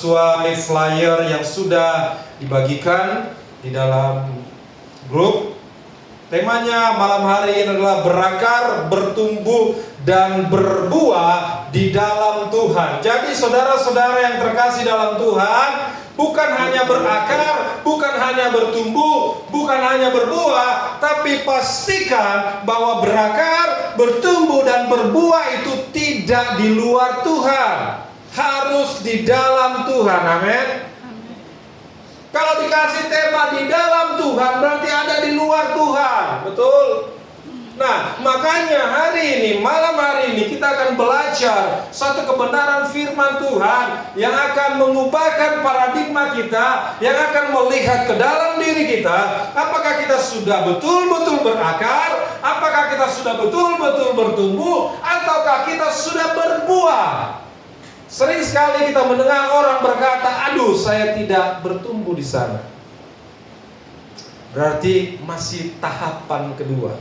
sesuai flyer yang sudah dibagikan di dalam grup. Temanya malam hari ini adalah berakar, bertumbuh, dan berbuah di dalam Tuhan. Jadi saudara-saudara yang terkasih dalam Tuhan, bukan hanya berakar, bukan hanya bertumbuh, bukan hanya berbuah, tapi pastikan bahwa berakar, bertumbuh, dan berbuah itu tidak di luar Tuhan, harus di dalam Tuhan. Amin. Kalau dikasih tema di dalam Tuhan, berarti ada di luar Tuhan. Betul? Nah, makanya hari ini, malam hari ini kita akan belajar satu kebenaran firman Tuhan yang akan mengubahkan paradigma kita, yang akan melihat ke dalam diri kita. Apakah kita sudah betul-betul berakar? Apakah kita sudah betul-betul bertumbuh? Ataukah kita sudah berbuah? Sering sekali kita mendengar orang berkata, aduh saya tidak bertumbuh di sana. Berarti masih tahapan kedua.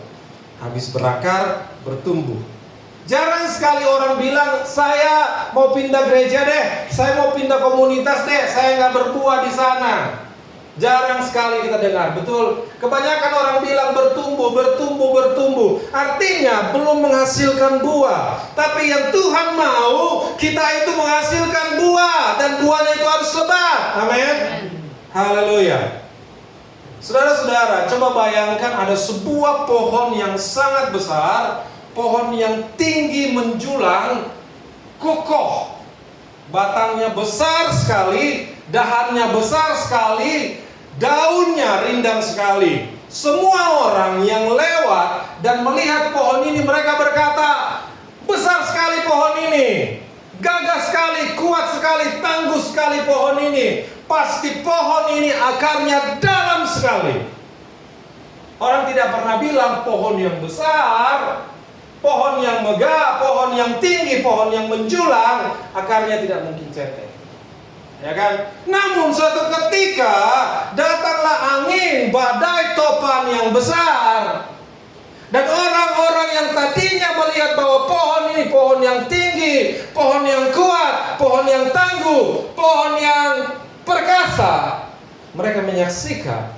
Habis berakar, bertumbuh. Jarang sekali orang bilang, saya mau pindah gereja deh, saya mau pindah komunitas deh, saya nggak berbuah di sana. Jarang sekali kita dengar, betul. Kebanyakan orang bilang bertumbuh, bertumbuh, bertumbuh. Artinya belum menghasilkan buah. Tapi yang Tuhan mau, kita itu menghasilkan buah. Dan buahnya itu harus lebat. Amin. Haleluya. Saudara-saudara, coba bayangkan ada sebuah pohon yang sangat besar. Pohon yang tinggi menjulang, kokoh. Batangnya besar sekali, dahannya besar sekali, daunnya rindang sekali. Semua orang yang lewat dan melihat pohon ini, mereka berkata, besar sekali pohon ini, gagah sekali, kuat sekali, tangguh sekali pohon ini. Pasti pohon ini akarnya dalam sekali. Orang tidak pernah bilang pohon yang besar, pohon yang megah, pohon yang tinggi, pohon yang menjulang, akarnya tidak mungkin cetek. Ya kan? Namun suatu ketika datanglah angin, badai topan yang besar. Dan orang-orang yang tadinya melihat bahwa pohon ini pohon yang tinggi, pohon yang kuat, pohon yang tangguh, pohon yang perkasa, mereka menyaksikan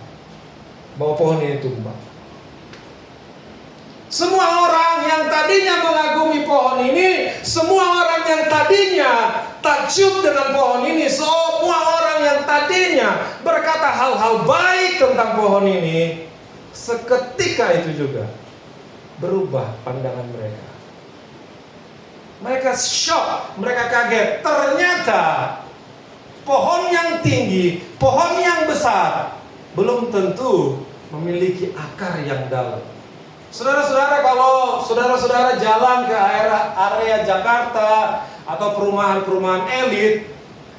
bahwa pohon ini tumbang. Semua orang yang tadinya mengagumi pohon ini, semua orang yang tadinya takjub dengan pohon ini, semua orang yang tadinya berkata hal-hal baik tentang pohon ini, seketika itu juga berubah pandangan mereka. Mereka shock, mereka kaget. Ternyata pohon yang tinggi, pohon yang besar belum tentu memiliki akar yang dalam. Saudara-saudara, kalau saudara-saudara jalan ke area Jakarta atau perumahan-perumahan elit,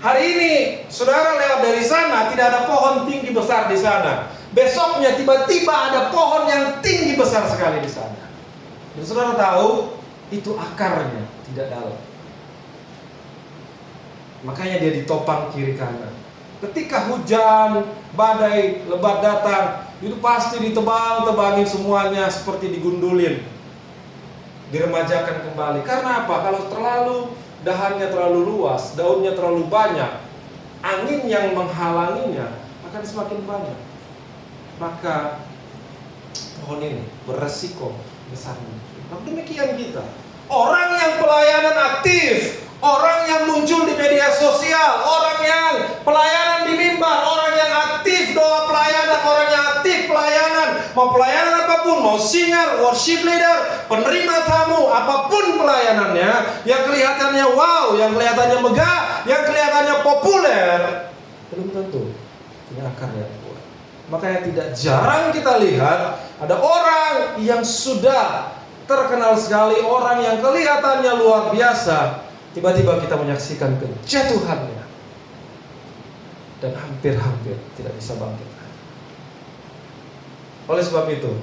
hari ini saudara lewat dari sana, tidak ada pohon tinggi besar di sana. Besoknya tiba-tiba ada pohon yang tinggi besar sekali di sana. Dan saudara tahu, itu akarnya tidak dalam. Makanya dia ditopang kiri kanan. Ketika hujan, badai, lebat datang, itu pasti ditebang-tebangin semuanya seperti digundulin, diremajakan kembali. Karena apa? Kalau dahannya terlalu luas, daunnya terlalu banyak, angin yang menghalanginya akan semakin banyak. Maka pohon ini beresiko besar. Nah, demikian kita. Orang yang pelayanan aktif, orang yang muncul di media sosial, orang yang pelayanan di mimbar, orang yang aktif doa pelayanan, orang yang aktif pelayanan, mau pelayanan apapun, mau singer, worship leader, penerima tamu, apapun pelayanannya, yang kelihatannya wow, yang kelihatannya megah, yang kelihatannya populer, belum tentu punya akar yang kuat. Makanya tidak jarang kita lihat ada orang yang sudah terkenal sekali, orang yang kelihatannya luar biasa, tiba-tiba kita menyaksikan kejatuhannya dan hampir-hampir tidak bisa bangkit. Oleh sebab itu,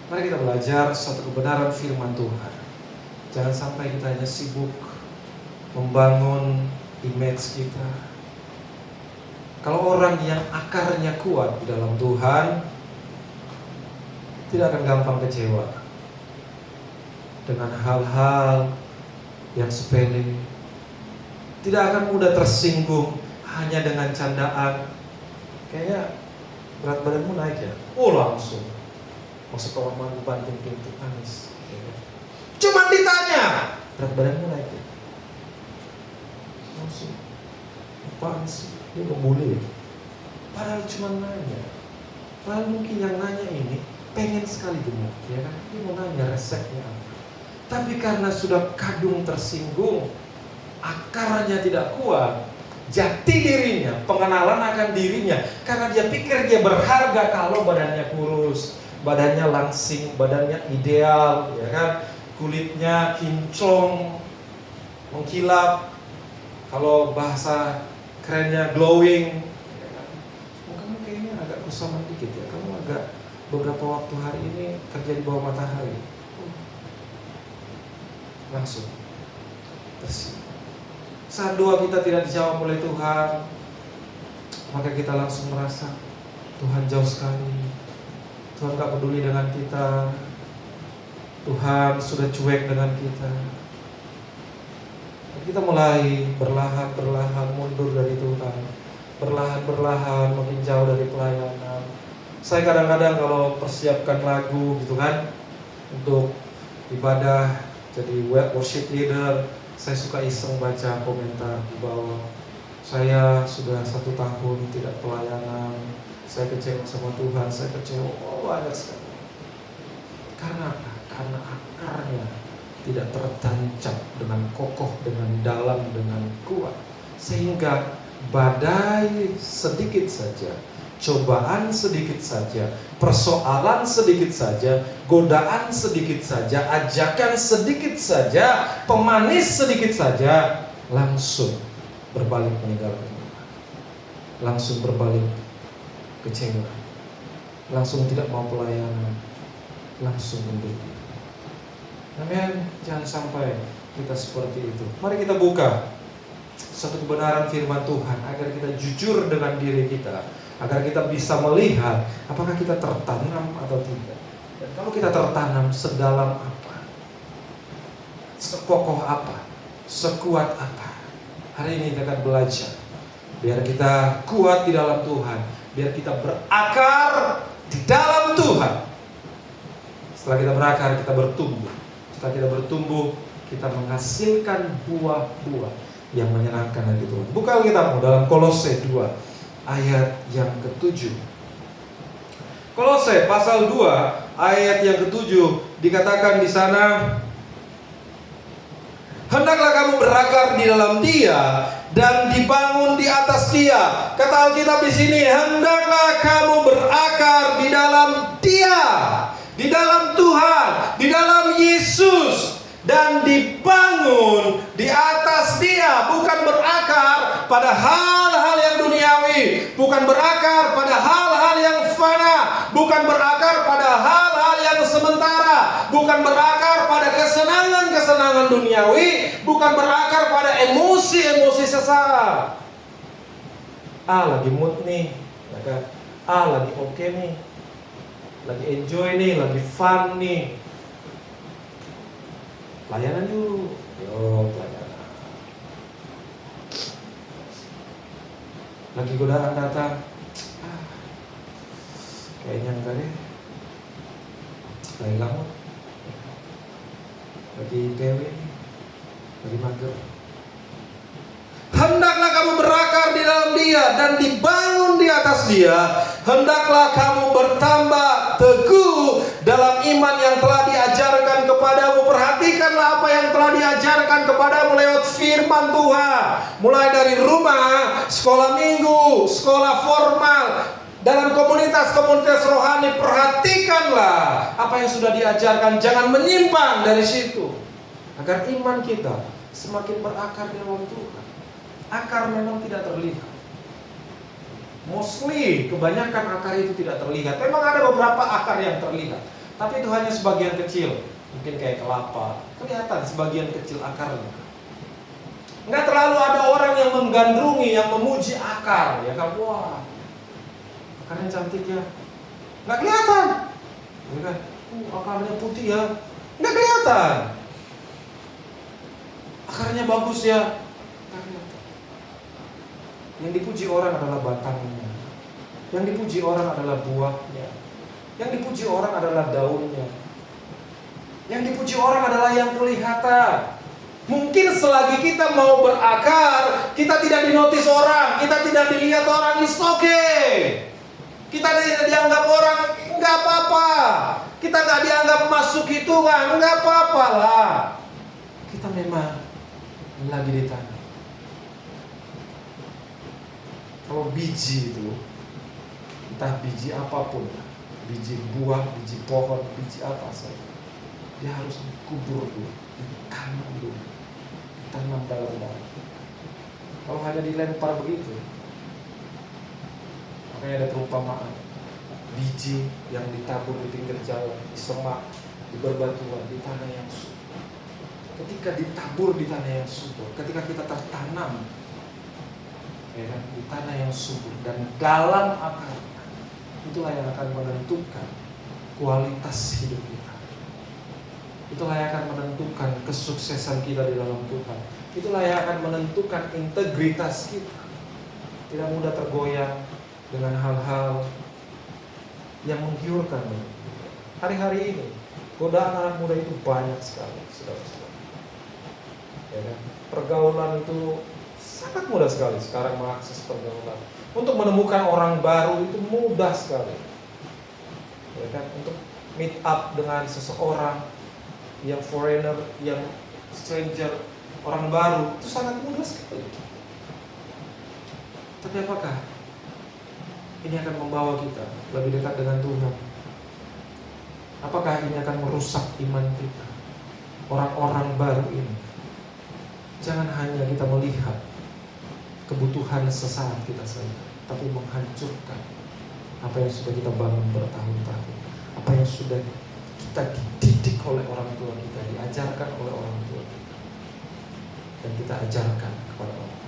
mari kita belajar satu kebenaran firman Tuhan. Jangan sampai kita hanya sibuk membangun image kita. Kalau orang yang akarnya kuat di dalam Tuhan, tidak akan gampang kecewa dengan hal-hal yang sepele, Tidak akan mudah tersinggung hanya dengan candaan. Kayaknya berat badanmu naik ya? Oh langsung masuk ke kamar banting pintu nangis. Cuma ditanya, berat badanmu naik ya? Langsung, apaan sih? Dia ngebully ya? Padahal cuma nanya. Padahal mungkin yang nanya ini pengen sekali gemuk, ya kan? Dia mau nanya resepnya apa. Tapi karena sudah kadung tersinggung, akarnya tidak kuat, jati dirinya, pengenalan akan dirinya, karena dia pikir dia berharga kalau badannya kurus, badannya langsing, badannya ideal, ya kan? Kulitnya kinclong, mengkilap, kalau bahasa kerennya glowing, ya kan? Kamu kayaknya agak kusaman dikit ya, kamu agak beberapa waktu hari ini kerja di bawah matahari. Langsung tersinggung. Saat doa kita tidak dijawab oleh Tuhan, maka kita langsung merasa Tuhan jauh sekali, Tuhan gak peduli dengan kita, Tuhan sudah cuek dengan kita. Kita mulai berlahan-berlahan mundur dari Tuhan, berlahan-berlahan makin jauh dari pelayanan. Saya kadang-kadang kalau persiapkan lagu gitu kan, untuk ibadah jadi worship leader, saya suka iseng baca komentar di bawah. Saya sudah 1 tahun tidak pelayanan, saya kecewa sama Tuhan, saya kecewa banyak sekali. Karena apa? Karena akarnya tidak tertancap dengan kokoh, dengan dalam, dengan kuat, sehingga badai sedikit saja, cobaan sedikit saja, persoalan sedikit saja, godaan sedikit saja, ajakan sedikit saja, pemanis sedikit saja, langsung berbalik meninggalkan Tuhan, langsung berbalik kecewa, langsung tidak mau pelayanan, langsung mundur. Amin. Jangan sampai kita seperti itu. Mari kita buka satu kebenaran firman Tuhan agar kita jujur dengan diri kita, agar kita bisa melihat apakah kita tertanam atau tidak. Dan kalau kita tertanam, sedalam apa, sekokoh apa, sekuat apa. Hari ini kita akan belajar biar kita kuat di dalam Tuhan, biar kita berakar di dalam Tuhan. Setelah kita berakar, kita bertumbuh. Setelah kita bertumbuh, kita menghasilkan buah-buah yang menyenangkan hati Tuhan. Buka Alkitabmu dalam Kolose 2 ayat yang ke-7. Kolose pasal 2 ayat yang ke-7 dikatakan di sana, hendaklah kamu berakar di dalam Dia dan dibangun di atas Dia. Kata Alkitab di sini, hendaklah kamu berakar di dalam Dia, di dalam Tuhan, di dalam Yesus, dan dibangun di atas Dia. Bukan berakar pada hal-hal yang duniawi, bukan berakar pada hal-hal yang fana, bukan berakar pada hal-hal yang sementara, bukan berakar pada kesenangan-kesenangan duniawi, bukan berakar pada emosi-emosi sesaat. Lagi mood nih, ya kan? Lagi oke nih, lagi enjoy nih, lagi fun nih. Pelayanan yuk, pelayanan. Lagi godaan datang, kayaknya enggak deh. Lagi lamut, lagi PW, lagi mager. Hendaklah kamu berakar di dalam Dia dan dibangun di atas Dia. Hendaklah kamu bertambah teguh dalam iman yang telah diajarkan kepadamu. Perhatikanlah apa yang telah diajarkan kepadamu lewat firman Tuhan. Mulai dari rumah, sekolah minggu, sekolah formal, dalam komunitas-komunitas rohani. Perhatikanlah apa yang sudah diajarkan. Jangan menyimpang dari situ, agar iman kita semakin berakar di dalam Tuhan. Akar memang tidak terlihat. Mostly, kebanyakan akar itu tidak terlihat. Memang ada beberapa akar yang terlihat, tapi itu hanya sebagian kecil. Mungkin kayak kelapa, kelihatan sebagian kecil akarnya. Nggak terlalu ada orang yang menggandrungi, yang memuji akar. Ya kan, wah, akarnya cantik ya. Nggak kelihatan. Ya kan, akarnya putih ya. Nggak kelihatan. Akarnya bagus ya. Nggak kelihatan. Yang dipuji orang adalah batangnya. Yang dipuji orang adalah buahnya. Yang dipuji orang adalah daunnya. Yang dipuji orang adalah yang kelihatan. Mungkin selagi kita mau berakar, kita tidak dinotis orang, kita tidak dilihat orang, it's okay. Kita tidak dianggap orang, nggak apa-apa. Kita nggak dianggap masuk hitungan, nggak apa-apa lah. Kita memang lagi ditanam. Kalau biji itu, entah biji apapun, biji buah, biji pohon, biji apa saja, dia harus dikubur dulu, ditanam dulu, ditanam dalam-dalam. Kalau hanya dilempar begitu, makanya ada perumpamaan, biji yang ditabur di pinggir jalan, di semak, di berbatuan, di tanah yang subur. Ketika ditabur di tanah yang subur, ketika kita tertanam, ya kan, di tanah yang subur dan dalam akarnya, itulah yang akan menentukan kualitas hidup kita. Itulah yang akan menentukan kesuksesan kita di dalam Tuhan. Itulah yang akan menentukan integritas kita. Tidak mudah tergoyang dengan hal-hal yang menggiurkan. Hari-hari ini godaan anak muda itu banyak sekali, saudara-saudara. Ya kan? Pergaulan itu sangat mudah sekali sekarang mengakses pergaulan. Untuk menemukan orang baru itu mudah sekali. Ya kan? Untuk meet up dengan seseorang yang foreigner, yang stranger, orang baru, itu sangat mudah sekali. Tapi apakah ini akan membawa kita lebih dekat dengan Tuhan? Apakah ini akan merusak iman kita? Orang-orang baru ini, jangan hanya kita melihat kebutuhan sesaat kita saja, tapi menghancurkan apa yang sudah kita bangun bertahun-tahun, apa yang sudah kita dididik oleh orang tua kita, diajarkan oleh orang tua kita, dan kita ajarkan kepada orang.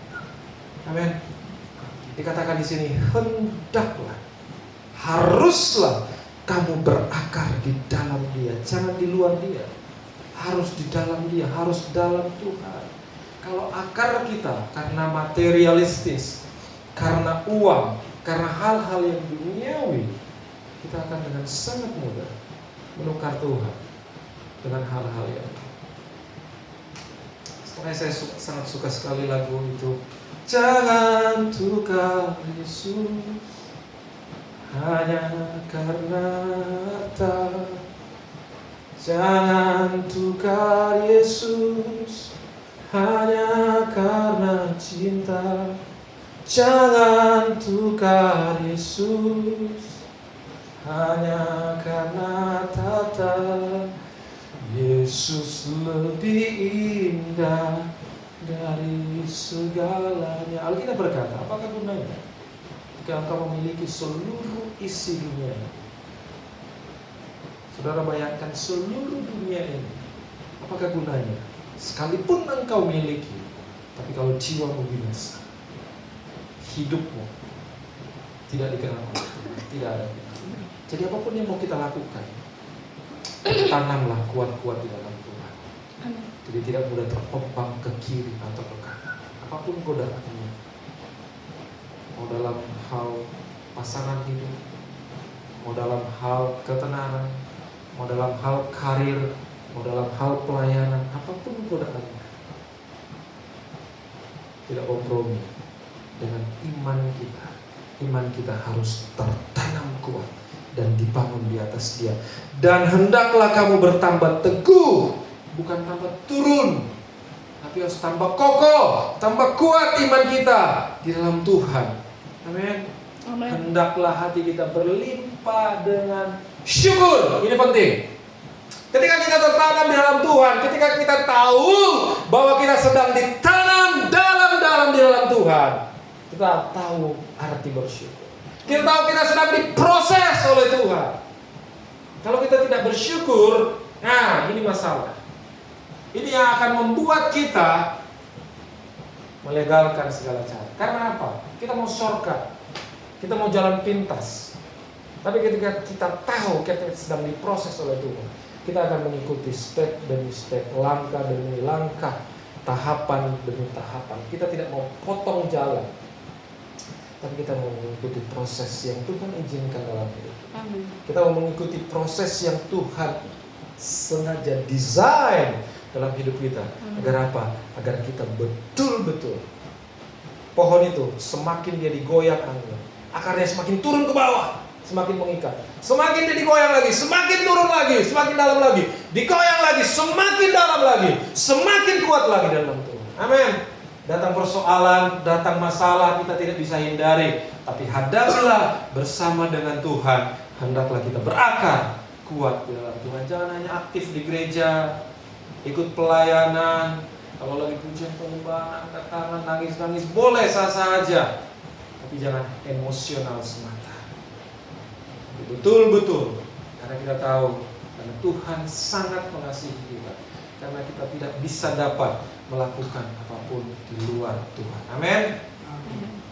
Amin. Dikatakan di sini, hendaklah, haruslah kamu berakar di dalam Dia, jangan di luar Dia. Harus di dalam Dia, harus dalam Tuhan. Kalau akar kita karena materialistis, karena uang, karena hal-hal yang duniawi, kita akan dengan sangat mudah menukar Tuhan dengan hal-hal yang makanya saya sangat suka sekali lagu itu. Jangan tukar Yesus hanya karena harta. Jangan tukar Yesus hanya karena cinta. Jangan tukar Yesus hanya karena tata. Yesus lebih indah dari segalanya. Alkitab berkata, apakah gunanya jika engkau memiliki seluruh isi dunia ini? Saudara bayangkan seluruh dunia ini, apakah gunanya? Sekalipun engkau miliki, tapi kalau jiwamu binasa, hidupmu tidak dikenal Allah, tidak ada. Jadi apapun yang mau kita lakukan, tanamlah kuat-kuat di dalam Tuhan. Jadi tidak mudah terpempang ke kiri atau ke kanan. Apapun godaannya, mau dalam hal pasangan hidup, mau dalam hal ketenaran, mau dalam hal karir, mau dalam hal pelayanan, apapun godaannya, tidak kompromi dengan iman kita. Iman kita harus tertanam kuat dan dibangun di atas Dia. Dan hendaklah kamu bertambah teguh, bukan tambah turun, tapi harus tambah kokoh, tambah kuat iman kita di dalam Tuhan. Amin. Hendaklah hati kita berlimpah dengan syukur. Ini penting. Ketika kita tertanam di dalam Tuhan, ketika kita tahu bahwa kita sedang ditanam dalam-dalam di dalam Tuhan, kita tahu arti bersyukur. Kita tahu kita sedang diproses oleh Tuhan. Kalau kita tidak bersyukur, nah ini masalah. Ini yang akan membuat kita melegalkan segala cara. Karena apa? Kita mau shortcut, kita mau jalan pintas. Tapi ketika kita tahu kita sedang diproses oleh Tuhan, kita akan mengikuti step demi step, langkah demi langkah, tahapan demi tahapan. Kita tidak mau potong jalan. tapi kita mau mengikuti proses yang Tuhan izinkan dalam hidup. Amin. Kita mau mengikuti proses yang Tuhan sengaja desain dalam hidup kita. Agar apa? Agar kita betul-betul pohon itu semakin dia digoyang angin, akarnya semakin turun ke bawah, semakin mengikat. Semakin dia digoyang lagi, semakin turun lagi, semakin dalam lagi, digoyang lagi, semakin dalam lagi, semakin kuat lagi dalam Tuhan. Amin. Datang persoalan, datang masalah, kita tidak bisa hindari, tapi hadapilah bersama dengan Tuhan. Hendaklah kita berakar kuat di dalam Tuhan. Jangan hanya aktif di gereja, ikut pelayanan. Kalau lagi pujian penyembahan, angkat tangan, nangis-nangis, boleh sah-sah aja, tapi jangan emosional semata. Betul-betul, karena kita tahu, karena Tuhan sangat mengasihi kita, karena kita tidak bisa dapat melakukan apapun di luar Tuhan. Amin.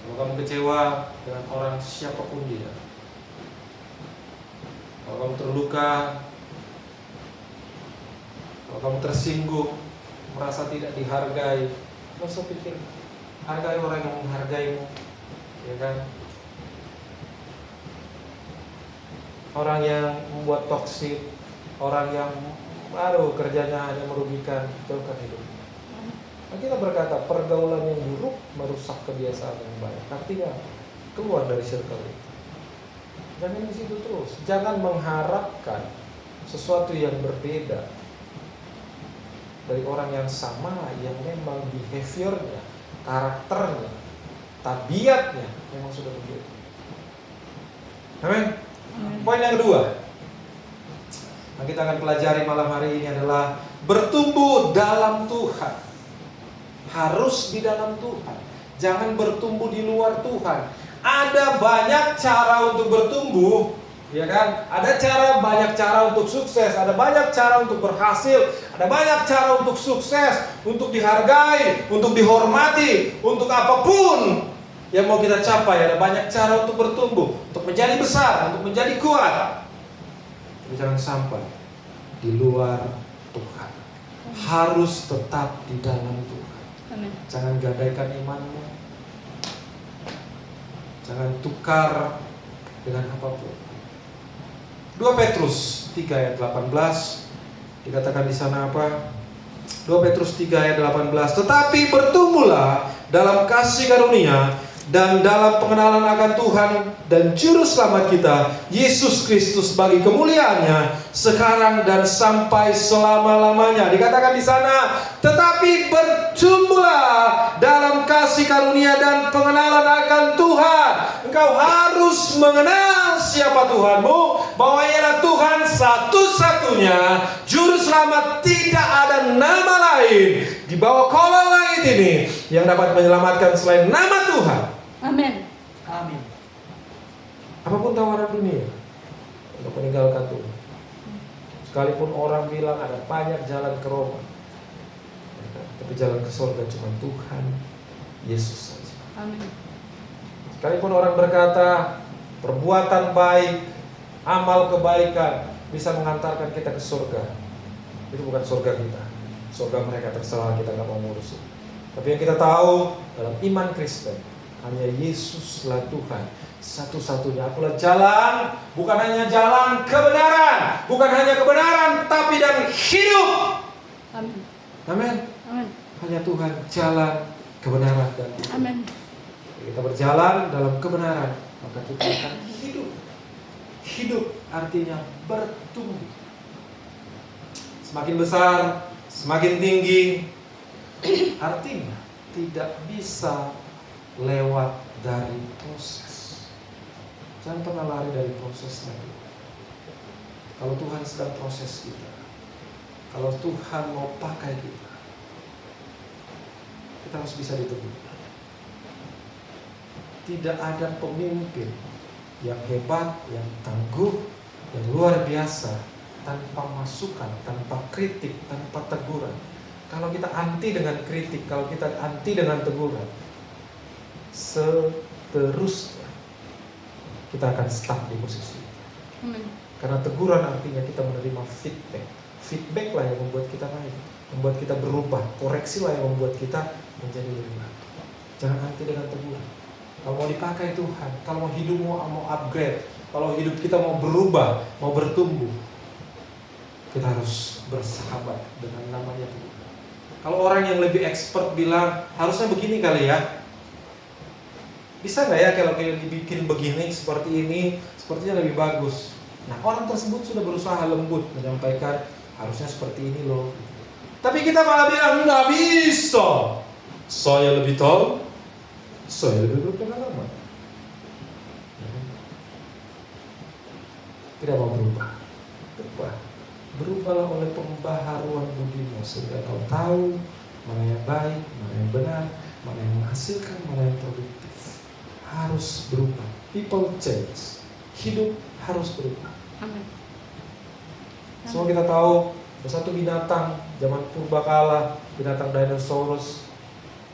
Kalau kamu kecewa dengan orang siapapun dia, kalau kamu terluka, kalau kamu tersinggung, merasa tidak dihargai, nggak usah pikir, hargai orang yang menghargaimu, ya kan? Orang yang membuat toksik, orang yang baru kerjanya hanya merugikan, jauhkan hidup. Nah, kita berkata pergaulan yang buruk merusak kebiasaan yang baik. Artinya keluar dari circle itu. Jangan di situ terus. Jangan mengharapkan sesuatu yang berbeda dari orang yang sama, yang memang behaviornya, karakternya, tabiatnya memang sudah begitu. Amin. Poin yang kedua yang kita akan pelajari malam hari ini adalah bertumbuh dalam Tuhan. Harus di dalam Tuhan. Jangan bertumbuh di luar Tuhan. Ada banyak cara untuk bertumbuh, ya kan? Ada banyak cara untuk sukses, ada banyak cara untuk berhasil, ada banyak cara untuk sukses, untuk dihargai, untuk dihormati, untuk apapun yang mau kita capai. Ada banyak cara untuk bertumbuh, untuk menjadi besar, untuk menjadi kuat. Tapi jangan sampai di luar Tuhan. Harus tetap di dalam Tuhan. Jangan gadaikan imanmu, jangan tukar dengan apapun. 2 Petrus 3 ayat 18 dikatakan di sana apa? 2 Petrus 3 ayat 18, tetapi bertumbuhlah dalam kasih karunia dan dalam pengenalan akan Tuhan dan Juru Selamat kita, Yesus Kristus, bagi kemuliaannya sekarang dan sampai selama-lamanya. Dikatakan di sana, tetapi bertumbuhlah dalam kasih karunia dan pengenalan akan Tuhan. Engkau harus mengenal siapa Tuhanmu, bahwa ialah Tuhan satu-satunya Juru Selamat. Tidak ada nama lain di bawah kolong langit ini yang dapat menyelamatkan selain nama Tuhan. Amin. Amin. Apapun tawaran dunia untuk meninggalkan Tuhan, sekalipun orang bilang ada banyak jalan ke Roma, tapi jalan ke surga cuma Tuhan Yesus saja. Amin. Sekalipun orang berkata perbuatan baik, amal kebaikan bisa mengantarkan kita ke surga, itu bukan surga kita. Surga mereka terserah, kita nggak mau ngurusin. Tapi yang kita tahu dalam iman Kristen, hanya Yesuslah Tuhan satu-satunya. Akulah jalan, bukan hanya jalan kebenaran, bukan hanya kebenaran, tapi dan hidup. Amin. Amin. Amin. Hanya Tuhan jalan, kebenaran dan hidup. Amin. Kita berjalan dalam kebenaran, maka kita akan hidup. Hidup artinya bertumbuh. Semakin besar, semakin tinggi, artinya tidak bisa lewat dari proses. Jangan pernah lari dari prosesnya. Kalau Tuhan sedang proses kita, kalau Tuhan mau pakai kita, kita harus bisa ditemukan. Tidak ada pemimpin yang hebat, yang tangguh, yang luar biasa tanpa masukan, tanpa kritik, tanpa teguran. Kalau kita anti dengan kritik, kalau kita anti dengan teguran, seterusnya kita akan stuck di posisi itu. Karena teguran artinya kita menerima feedback. Feedback lah yang membuat kita naik, membuat kita berubah. Koreksi lah yang membuat kita menjadi lebih baik. Jangan anti dengan teguran. kalau mau dipakai Tuhan, kalau mau hidup mau upgrade, kalau hidup kita mau berubah, mau bertumbuh, kita harus bersahabat dengan namanya Tuhan. Kalau orang yang lebih expert bilang harusnya begini kali ya, bisa nggak ya kalau kayak dibikin begini, seperti ini, sepertinya lebih bagus. Nah, orang tersebut sudah berusaha lembut menyampaikan harusnya seperti ini loh. Tapi kita malah bilang nggak bisa. Saya lebih tahu, saya lebih berpengalaman. Tidak mau berubah. Berubahlah oleh pembaharuan budimu sehingga kau tahu mana yang baik, mana yang benar, mana yang menghasilkan, mana yang produktif. Harus berubah. People change. Hidup harus berubah. Amin. Semua kita tahu ada satu binatang zaman purbakala, binatang dinosaurus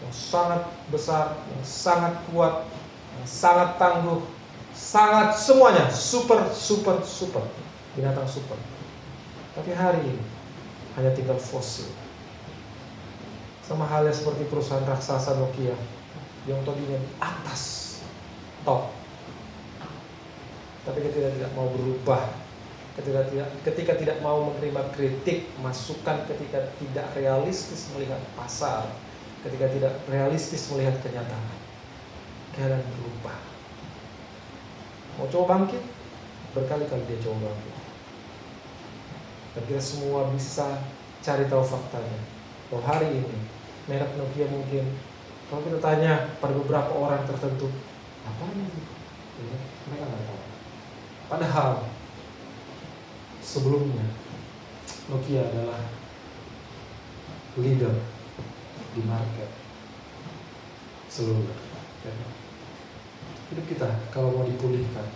yang sangat besar, yang sangat kuat, yang sangat tangguh, sangat semuanya super binatang super. Tapi hari ini hanya tinggal fosil. Sama halnya seperti perusahaan raksasa Nokia yang tadinya di atas top, tapi ketika tidak mau berubah, ketika tidak mau menerima kritik, masukan, ketika tidak realistis melihat pasar, ketika tidak realistis melihat kenyataan, keadaan berubah. Mau coba bangkit, berkali-kali dia coba bangkit. Dan kita semua bisa cari tahu faktanya. Bahwa hari ini merek Nokia mungkin, kalau kita tanya pada beberapa orang tertentu, apa itu? Ya, mereka nggak tahu. Padahal sebelumnya Nokia adalah leader di market seluler. Hidup kita kalau mau dipulihkan,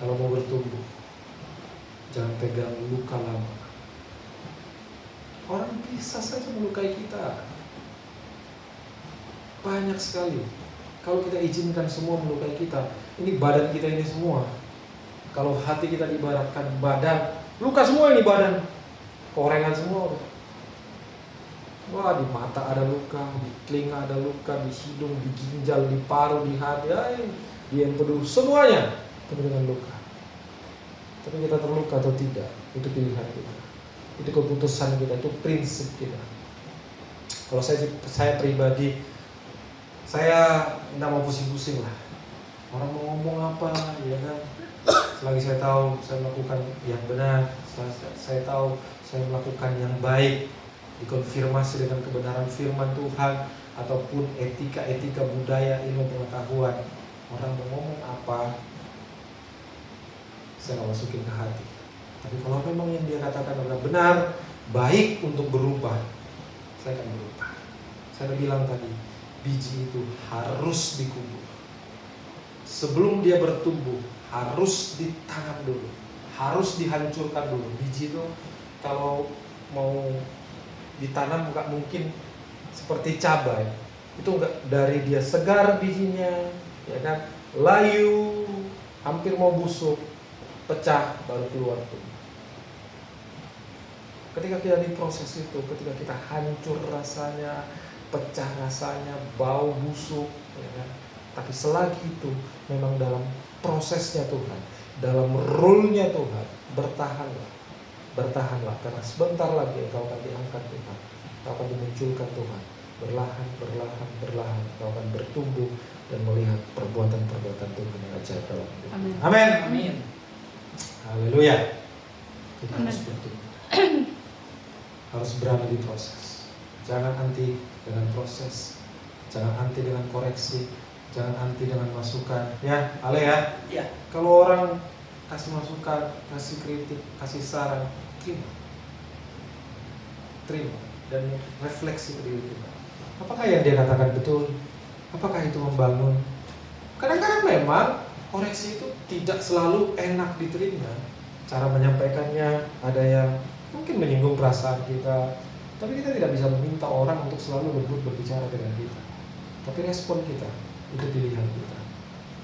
kalau mau bertumbuh, jangan pegang luka lama. Orang bisa saja melukai kita. Banyak sekali. Kalau kita izinkan semua melukai kita, ini badan kita ini semua. Kalau hati kita diibaratkan badan, luka semua ini badan. Korengan semua. Wah, di mata ada luka, di telinga ada luka, di hidung, di ginjal, di paru, di hati, di empedu, semuanya penuh dengan luka. Tapi kita terluka atau tidak, itu pilihan kita. Itu keputusan kita, itu prinsip kita. Kalau saya pribadi, saya tidak mau pusing-pusing lah. Orang mau ngomong apa, ya kan? Selagi saya tahu saya melakukan yang benar, saya tahu saya melakukan yang baik, dikonfirmasi dengan kebenaran firman Tuhan ataupun etika budaya, ilmu pengetahuan. Orang mau ngomong apa, saya nggak masukin ke hati. Tapi kalau memang yang dia katakan adalah benar, baik untuk berubah, saya akan berubah. Saya udah bilang tadi, biji itu harus dikubur. Sebelum dia bertumbuh, harus ditanam dulu, harus dihancurkan dulu. Biji itu kalau mau ditanam nggak mungkin seperti cabai. Itu nggak dari dia segar bijinya, ya kan, layu, hampir mau busuk, pecah baru keluar tuh. Ketika kita diproses itu, ketika kita hancur rasanya, pecah rasanya, bau busuk, ya kan? Tapi selagi itu memang dalam prosesnya Tuhan, dalam rule-nya Tuhan, bertahanlah, karena sebentar lagi engkau akan diangkat Tuhan, engkau akan dimunculkan Tuhan, berlahan, engkau akan bertumbuh dan melihat perbuatan-perbuatan Tuhan yang ajaib dalam hidup. Amin. Amin. Haleluya. Jadi harus bertumbuh, harus berani diproses. Jangan anti dengan proses, jangan anti dengan koreksi, jangan anti dengan masukan. Ya, Ale ya. Ya. Kalau orang kasih masukan, kasih kritik, kasih saran, terima dan refleksi ke diri kita. Apakah yang dia katakan betul? Apakah itu membangun? Kadang-kadang memang koreksi itu tidak selalu enak diterima. Cara menyampaikannya ada yang mungkin menyinggung perasaan kita, tapi kita tidak bisa meminta orang untuk selalu lembut berbicara dengan kita. Tapi respon kita itu pilihan kita.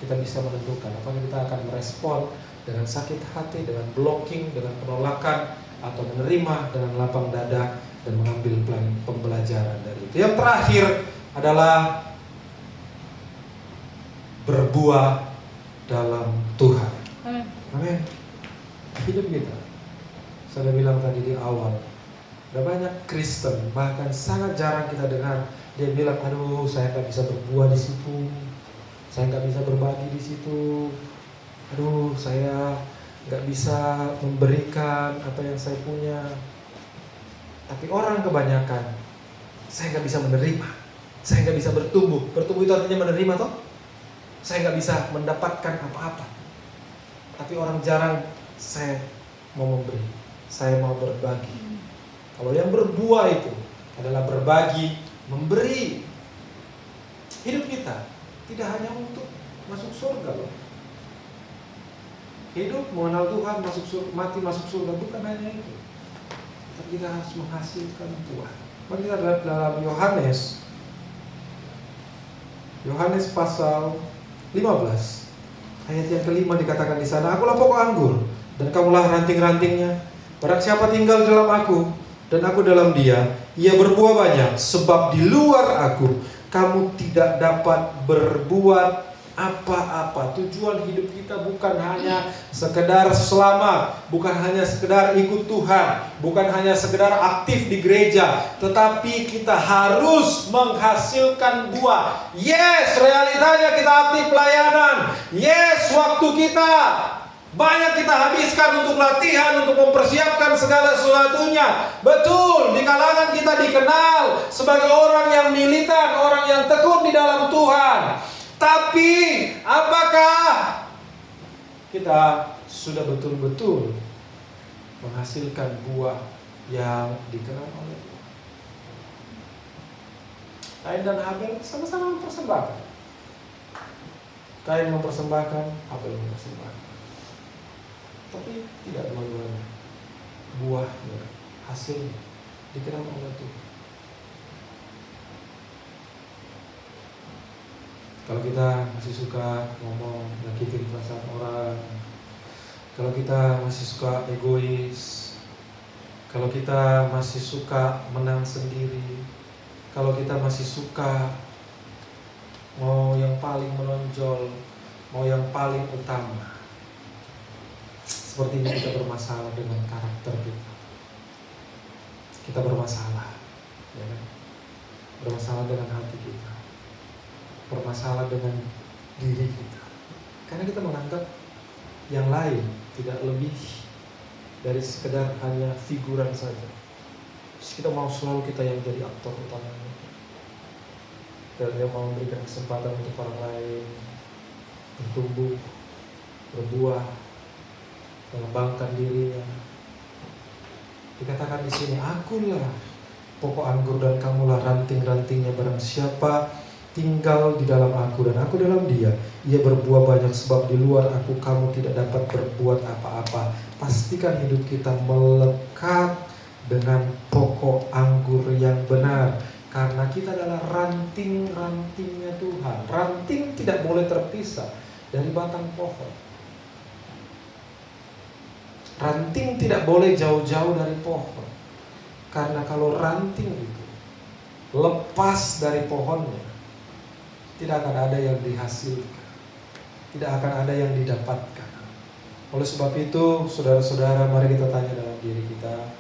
Kita bisa menentukan apakah kita akan merespon dengan sakit hati, dengan blocking, dengan penolakan, atau menerima dengan lapang dada dan mengambil pembelajaran dari itu. Yang terakhir adalah berbuah dalam Tuhan. Amin. Hidup kita. Saya bilang tadi di awal, ada banyak Kristen, bahkan sangat jarang kita dengar dia bilang, aduh saya nggak bisa berbuah di situ, saya nggak bisa berbagi di situ, aduh saya nggak bisa memberikan apa yang saya punya. Tapi orang kebanyakan, saya nggak bisa menerima, saya nggak bisa bertumbuh. Bertumbuh itu artinya menerima toh. Saya nggak bisa mendapatkan apa-apa. Tapi orang jarang, saya mau memberi, saya mau berbagi. Kalau yang berbuah itu adalah berbagi, memberi. Hidup kita tidak hanya untuk masuk surga loh. Hidup mengenal Tuhan, masuk surga, mati masuk surga, bukan hanya itu. Tapi kita harus menghasilkan buah. Mari kita dalam Yohanes pasal 15 ayat yang kelima dikatakan di sana, akulah pokok anggur dan kamulah ranting-rantingnya. Barang siapa tinggal dalam aku dan aku dalam dia, ia berbuah banyak, sebab di luar aku kamu tidak dapat berbuat apa-apa. Tujuan hidup kita bukan hanya sekedar selamat, bukan hanya sekedar ikut Tuhan, bukan hanya sekedar aktif di gereja, tetapi kita harus menghasilkan buah. Yes, realitanya kita aktif pelayanan. Yes, waktu kita banyak kita habiskan untuk latihan, untuk mempersiapkan segala sesuatunya. Betul, di kalangan kita dikenal sebagai orang yang militan, orang yang tekun di dalam Tuhan. Tapi apakah kita sudah betul-betul menghasilkan buah yang dikenal oleh Tuhan? Kain dan Habel sama-sama mempersembahkan. Kain mempersembahkan, Habel mempersembahkan. Tapi tidak dua-duanya. Buahnya, hasilnya dikenal oleh Tuhan. Kalau kita masih suka ngomong, nyakitin perasaan orang, kalau kita masih suka egois, kalau kita masih suka menang sendiri, kalau kita masih suka mau yang paling menonjol, mau yang paling utama, sepertinya kita bermasalah dengan karakter kita. Kita bermasalah, ya kan? Bermasalah dengan hati kita, bermasalah dengan diri kita, karena kita menganggap yang lain tidak lebih dari sekedar hanya figuran saja. Terus kita mau selalu kita yang jadi aktor utamanya, dan dia mau memberikan kesempatan untuk orang lain bertumbuh, berbuah, mengembangkan dirinya. Dikatakan di sini, akulah pokok anggur dan kamulah ranting-rantingnya. Barang siapa tinggal di dalam aku dan aku dalam dia, ia berbuah banyak, sebab di luar aku kamu tidak dapat berbuat apa-apa. Pastikan hidup kita melekat dengan pokok anggur yang benar, karena kita adalah ranting-rantingnya Tuhan. Ranting tidak boleh terpisah dari batang pohon. Ranting tidak boleh jauh-jauh dari pohon, karena kalau ranting itu lepas dari pohonnya, tidak akan ada yang dihasilkan, tidak akan ada yang didapatkan. Oleh sebab itu, saudara-saudara, mari kita tanya dalam diri kita,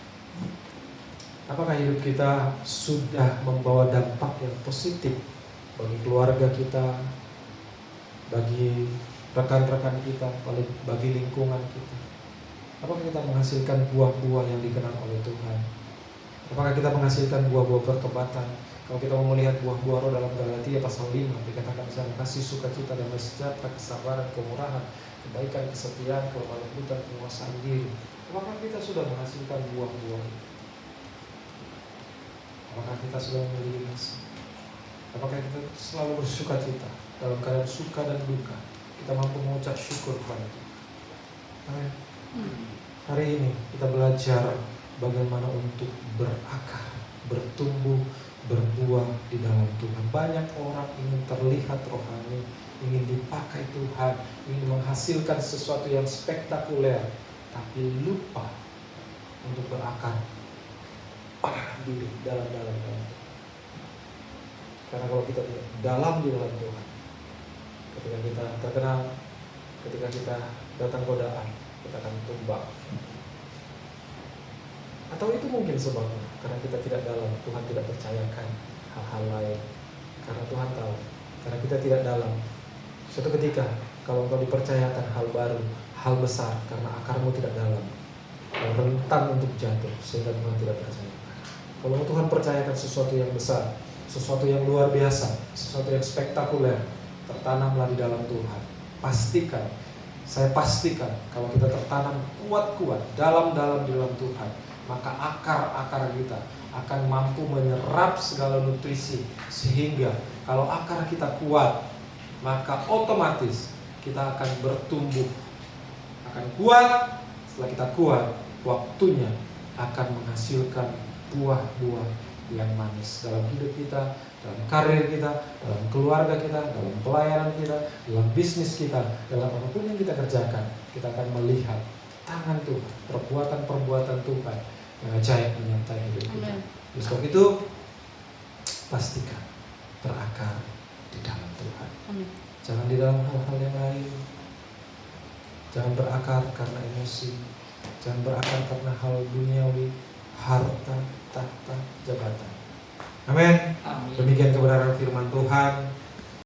apakah hidup kita sudah membawa dampak yang positif bagi keluarga kita, bagi rekan-rekan kita, bagi lingkungan kita? Apakah kita menghasilkan buah-buah yang dikenal oleh Tuhan? Apakah kita menghasilkan buah-buah pertobatan? Kalau kita mau melihat buah-buah roh dalam Galatia pasal 5, dikatakan di sana kasih, sukacita, damai sejahtera, kesabaran, kemurahan, kebaikan, kesetiaan, kelemah lembutan, penguasaan diri. Apakah kita sudah menghasilkan buah-buah itu? Apakah kita sudah memiliki kasih? Apakah kita selalu bersukacita dalam keadaan suka dan duka? Kita mampu mengucap syukur kepada Tuhan. Amin. Hari ini kita belajar bagaimana untuk berakar, bertumbuh, berbuah di dalam Tuhan. Banyak orang ingin terlihat rohani, ingin dipakai Tuhan, ingin menghasilkan sesuatu yang spektakuler, tapi lupa untuk berakar diri dalam. Karena kalau kita dalam di dalam Tuhan, ketika kita terkenal ketika kita datang godaan, kita akan tumbang. Atau itu mungkin sebabnya karena kita tidak dalam, Tuhan tidak percayakan hal-hal lain. Karena Tuhan tahu, karena kita tidak dalam, suatu ketika kalau engkau dipercayakan hal baru, hal besar, karena akarmu tidak dalam, kau rentan untuk jatuh sehingga Tuhan tidak percayakan. Kalau Tuhan percayakan sesuatu yang besar, sesuatu yang luar biasa, sesuatu yang spektakuler, tertanamlah di dalam Tuhan. Pastikan, saya pastikan kalau kita tertanam kuat-kuat dalam-dalam di dalam Tuhan, maka akar-akar kita akan mampu menyerap segala nutrisi, sehingga kalau akar kita kuat, maka otomatis kita akan bertumbuh, akan kuat. Setelah kita kuat, waktunya akan menghasilkan buah-buah yang manis dalam hidup kita, dalam karir kita, dalam keluarga kita, dalam pelayanan kita, dalam bisnis kita, dalam apapun yang kita kerjakan. Kita akan melihat tangan Tuhan, perbuatan-perbuatan Tuhan yang ajaib menyertai hidup kita. Oleh sebab itu, pastikan berakar di dalam Tuhan. Jangan di dalam hal-hal yang lain. Jangan berakar karena emosi. Jangan berakar karena hal duniawi, harta, tahta, jabatan. Amin. Demikian kebenaran firman Tuhan.